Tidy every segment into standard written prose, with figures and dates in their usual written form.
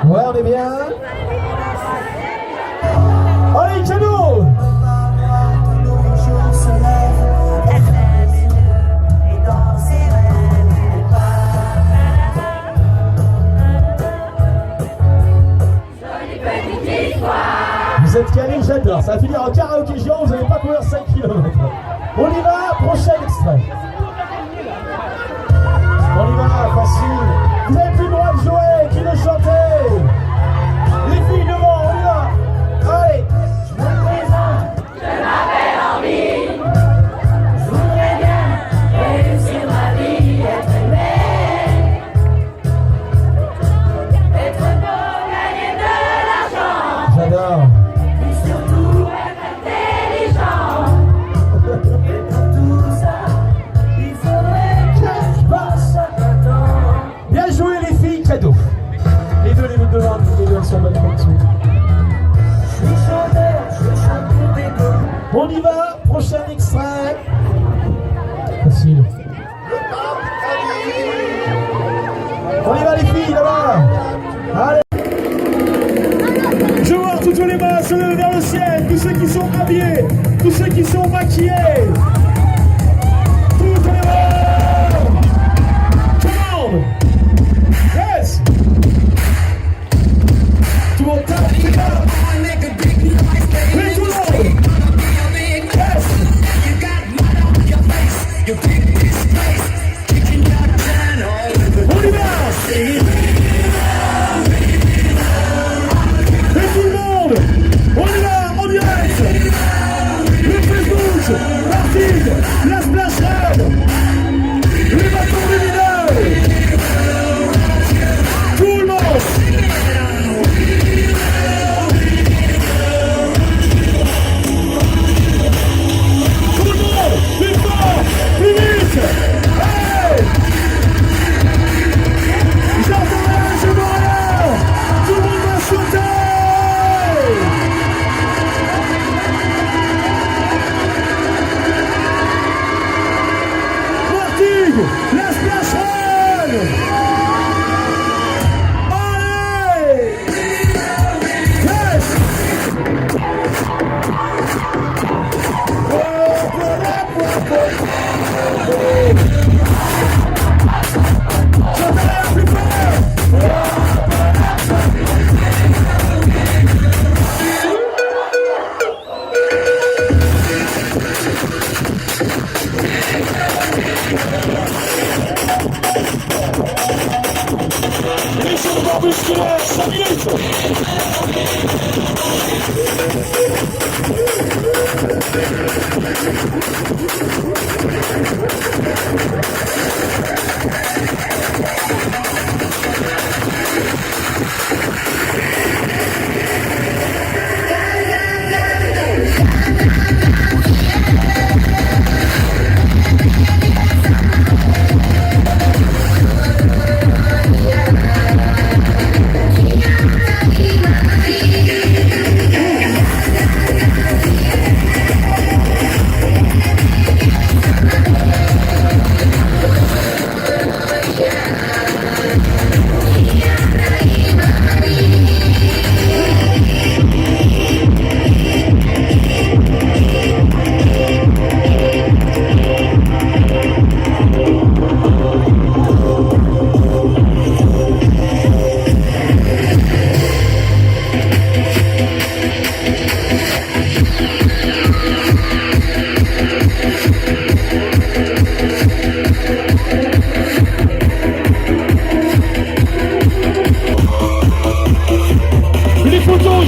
Ouais, on est bien. Allez, cadeau. Vous êtes calés, j'adore. Ça va finir en karaoké géant, vous n'allez pas courir 5 km. On y va, prochain extrait. On y va, facile. Vous n'avez plus le droit de jouer, qui le chantait. Les filles devant, on y va. Allez. Je me présente, je m'appelle Henri. Je voudrais bien réussir ma vie, être aimé, être beau, gagner de l'argent. J'adore. Et surtout être intelligent. Et pour tout ça, il faudrait que je passe un temps. Bien joué les filles, cadeau. Les deux devant, les deux sont bonnes comme tout. Je suis chanteur, je chante pour des deux. On y va, prochain extrait. Facile. On y va les filles, là-bas. Allez. Je vois toutes les mains se lever vers le ciel, tous ceux qui sont habillés, tous ceux qui sont maquillés. Toutes les mains. Tout le monde. Yes. Tout le monde tape, tout le monde. Oui, tout le monde. Yes. On y va. Et tout le monde. On y va, en direct. Le Facebook, Martigues, la SPLASH RUN, les bâtons des mineurs. Tout le monde. Plus fort, plus vite. Hey. J'entends rien, je vois rien. Tout le monde va sauter. Martigues, la SPLASH RUN. Allez. Yes. Les changements musculaires, 5 minutes.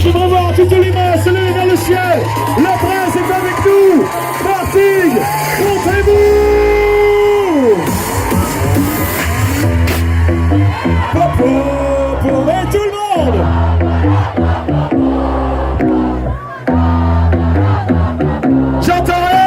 J'aimerais voir toutes les mains se lever vers le ciel. La presse est avec nous. Martigues, montrez-vous. Popo, et tout le monde. J'entends rien.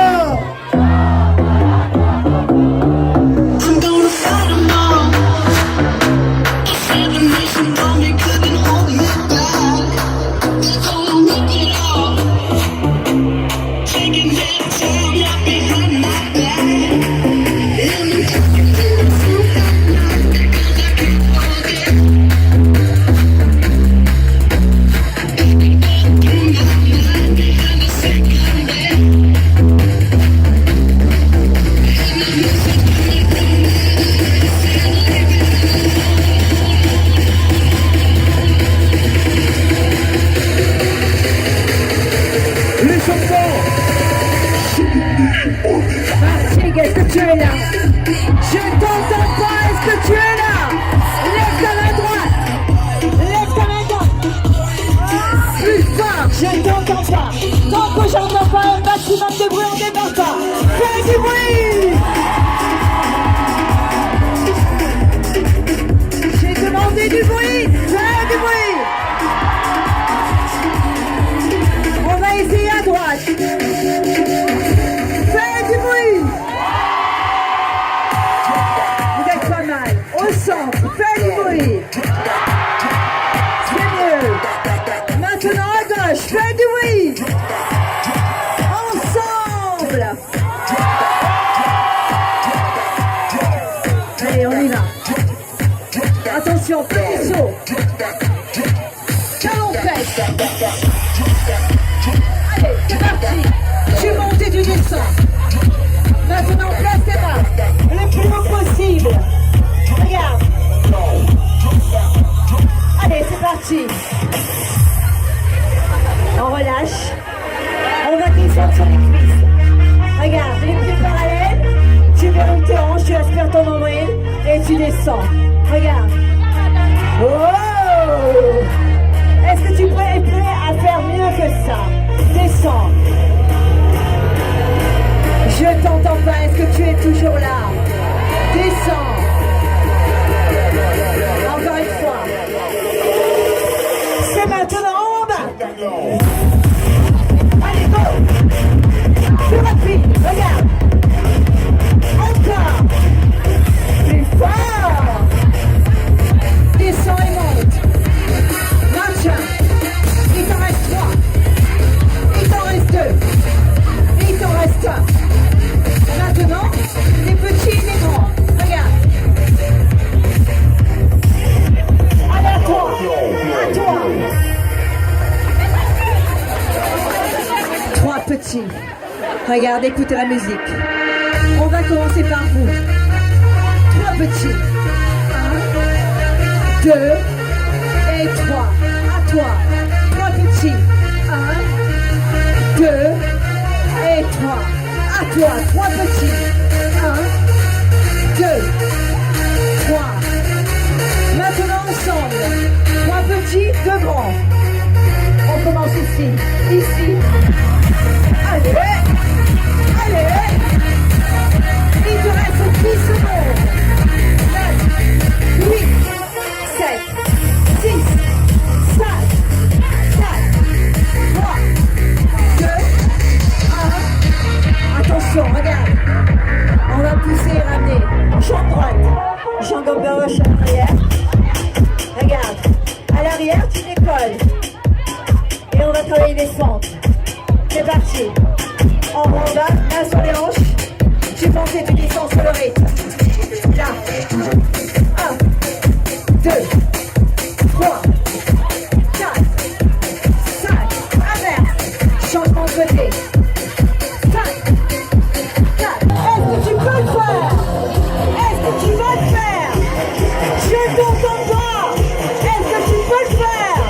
Martigues, est-ce que tu es là? Je t'entends pas, est-ce que tu es là? Lève ta main droite. Lève ta main droite. Plus fort, je t'entends pas. Tant que j'entends pas un maximum de bruit, on démarre pas. Fais du bruit. J'ai demandé du bruit. Fais du bruit. On va essayer à droite. Fais du bruit. Vous êtes pas mal. Au centre, fais du bruit. C'est mieux. Maintenant à gauche, fais du bruit. Ensemble. Allez, on y va. Attention, petit saut. Talon pèse. Allez, c'est parti. Tu montes et tu descends. Maintenant, place tes mains le plus haut possible. Regarde. Allez, c'est parti. On relâche. On va descendre sur les cuisses. Regarde, les pieds parallèles. Tu verrouilles tes hanches, tu aspires ton nombril et tu descends. Regarde. Oh! Est-ce que tu es prêt à faire mieux que ça? Descends. Je t'entends pas, est-ce que tu es toujours là? Descends. Encore une fois. C'est maintenant en bas. Allez, go. Plus rapide, regarde. Encore. Plus fort. Descends et monte. Marche. Il t'en reste 3. Il t'en reste 2. Il t'en reste 1. Maintenant, les petits et les grands. Regarde. Allez, à toi. À toi. 3 petits. Regarde, écoutez la musique. On va commencer par vous. 3 petits. 1, 2 et 3. À toi. 3 petits. 1, 2 et 3. À toi. 3 petits. 1, 2, 3. Maintenant ensemble. 3 petits, 2 grands. On commence ici. Ici. Allez. Allez. Il te reste 10 secondes. 9, 8, 7, 6, 5, 4, 3, 2, 1. Attention, regarde. On va pousser et ramener. Jambe droite. Jambe gauche à l'arrière. Regarde. À l'arrière, tu décolles. Et on va travailler les fentes. C'est parti. En bas, main sur les hanches. Tu montes et tu descends sur le rythme. Là. 1, 2, 3, 4, 5. Inverse. Changement de côté. 5, 4. Est-ce que tu peux le faire? Est-ce que tu vas le faire? Je t'entends pas. Est-ce que tu peux le faire?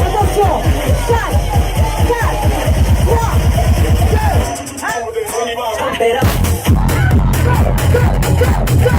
Attention. 5, 4, 3, 2, 1. Go, go, go, go.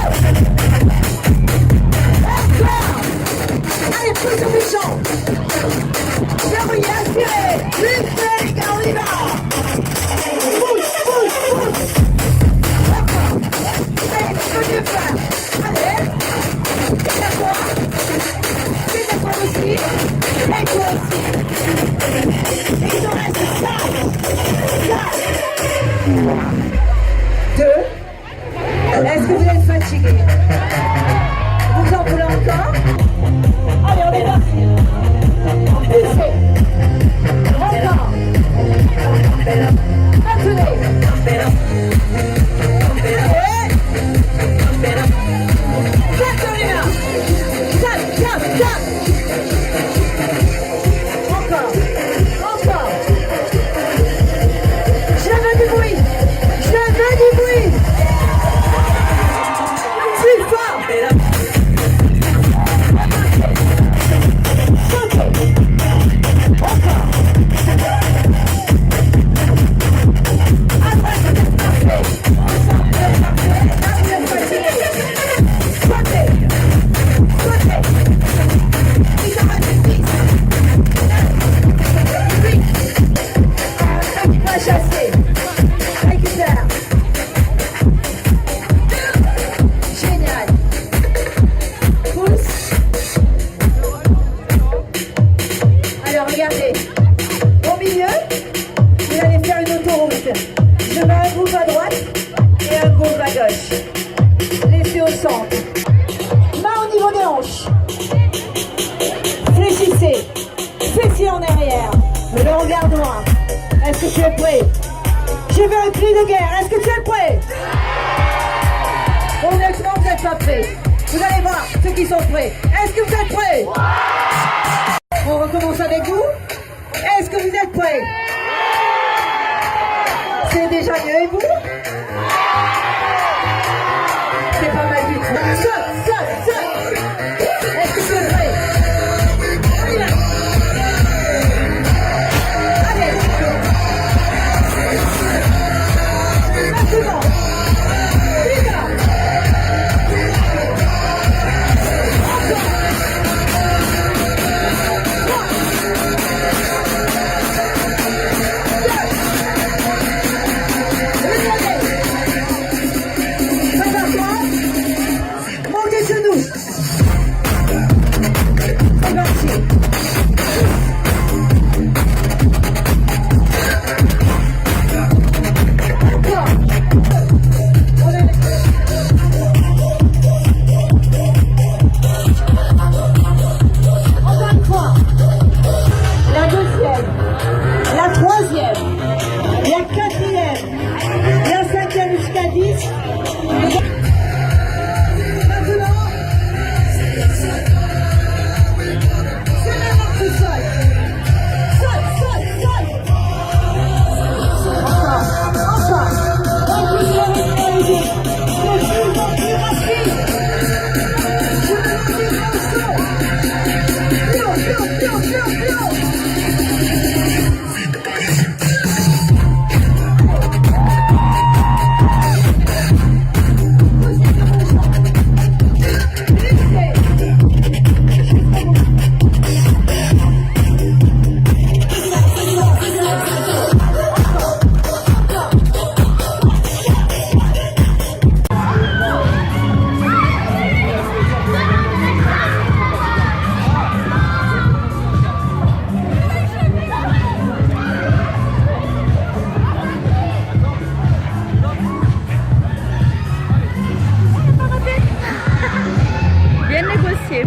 regarde-moi. Est-ce que tu es prêt? Je veux un cri de guerre. Est-ce que tu es prêt? Honnêtement, vous n'êtes pas prêts. Vous allez voir ceux qui sont prêts. Est-ce que vous êtes prêts? On recommence avec vous. Est-ce que vous êtes prêts? C'est déjà mieux, et vous? C'est pas mal du tout. Saute. Est-ce que tu es prêt? Allez là. Allez. Maintenant. Viva. Bien négocié.